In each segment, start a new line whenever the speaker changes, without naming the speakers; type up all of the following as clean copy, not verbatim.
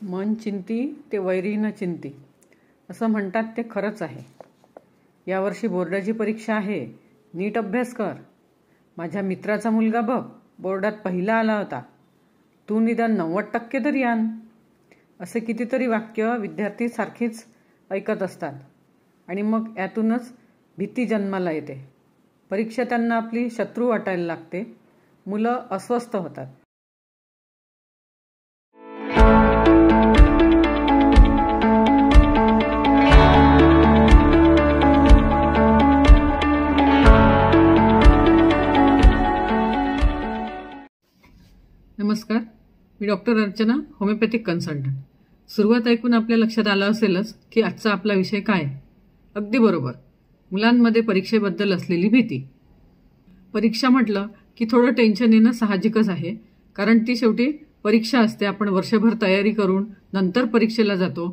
मन चिंती ते वैरी न चिंती असं म्हणतात ते खरंच आहे। यावर्षी बोर्डाची परीक्षा आहे, नीट अभ्यास कर। माझ्या मित्राचा मुलगा बघ बोर्डात पहिला आला होता, तू निदान 90% तरी आण। असे कितीतरी वाक्य विद्यार्थी सारखीच ऐकत असतात आणि मग यातूनच भीती जन्माला येते। परीक्षा त्यांना आपली शत्रू वाटायला लागते, मुलं अस्वस्थ होतात। नमस्कार, मी डॉक्टर अर्चना, होमिओपॅथिक कन्सल्टंट। सुरुवात ऐकून आपल्या लक्षात आलं असेलच की आजचा आपला विषय काय। अगदी बरोबर, मुलांमध्ये परीक्षेबद्दल असलेली भीती। परीक्षा म्हटलं की थोडं टेन्शन येणं साहजिकच आहे, कारण ती शेवटी परीक्षा असते। आपण वर्षभर तयारी करून नंतर परीक्षेला जातो,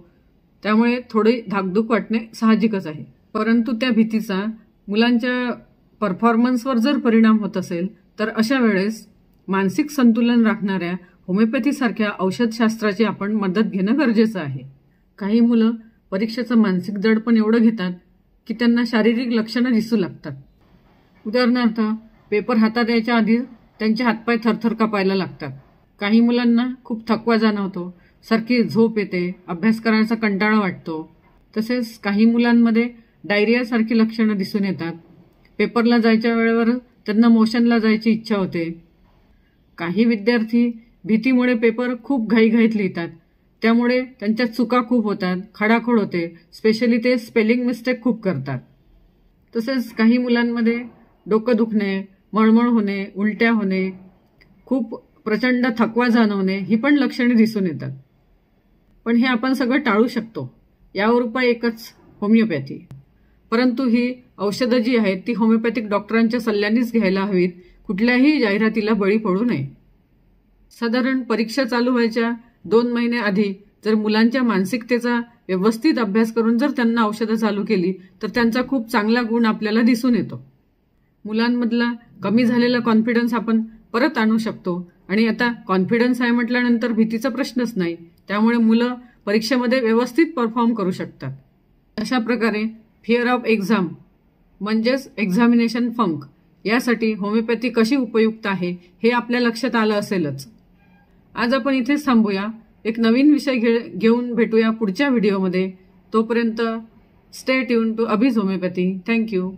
त्यामुळे थोडी धाकधूक वाटणे साहजिकच आहे। परंतु त्या भीतीचा मुलांच्या परफॉर्मन्सवर जर परिणाम होत असेल तर अशा वेळेस मानसिक संतुलन राखणाऱ्या होमिओपॅथीसारख्या औषधशास्त्राची आपण मदत घेणं गरजेचं आहे। काही मुलं परीक्षेचं मानसिक दडपण एवढं घेतात की त्यांना शारीरिक लक्षणं दिसू लागतात। उदाहरणार्थ, पेपर हातात यायच्या आधी त्यांचे हातपाय थरथर कापायला लागतात। काही मुलांना खूप थकवा जाणवतो, सारखी झोप येते, अभ्यास करायचा कंटाळा वाटतो। तसेच काही मुलांमध्ये डायरियासारखी लक्षणं दिसून येतात। पेपरला जायच्या वेळेवर त्यांना मोशनला जायची इच्छा होते। काही विद्यार्थी भीतीमुळे पेपर खूप घाईघाईत लिहितात, त्यामुळे त्यांच्या चुका खूप होतात, खाडाखोड होते, स्पेशली ते स्पेलिंग मिस्टेक खूप करतात। तसेच काही मुलांमध्ये डोकं दुखणे, मळमळ होणे, उलट्या होणे, खूप प्रचंड थकवा जाणवणे ही पण लक्षणे दिसून येतात। पण हे आपण सगळं टाळू शकतो। यावर उपाय एकच, होमिओपॅथी। परंतु ही औषधं जी आहेत ती होमिओपॅथिक डॉक्टरांच्या सल्ल्यानेच घ्यायला हवीत, कुठल्याही जाहिरातीला बळी पडू नये। साधारण परीक्षा चालू व्हायच्या 2 महिने आधी जर मुलांच्या मानसिकतेचा व्यवस्थित अभ्यास करून जर त्यांना औषधं चालू केली तर त्यांचा खूप चांगला गुण आपल्याला दिसून येतो। मुलांमधला कमी झालेला कॉन्फिडन्स आपण परत आणू शकतो आणि आता कॉन्फिडन्स आहे म्हटल्यानंतर भीतीचा प्रश्नच नाही, त्यामुळे मुलं परीक्षेमध्ये व्यवस्थित परफॉर्म करू शकतात। अशा प्रकारे फिअर ऑफ एक्झाम म्हणजेच एक्झामिनेशन फंक यासाठी होमिओपॅथी कशी उपयुक्त आहे हे आपल्या लक्षात आलं असेलच। आज आपण इथेच थांबूया, एक नवीन विषय घेऊन भेटूया पुढच्या व्हिडिओमध्ये। तोपर्यंत stay tune to Abhij homeopathy. Thank you.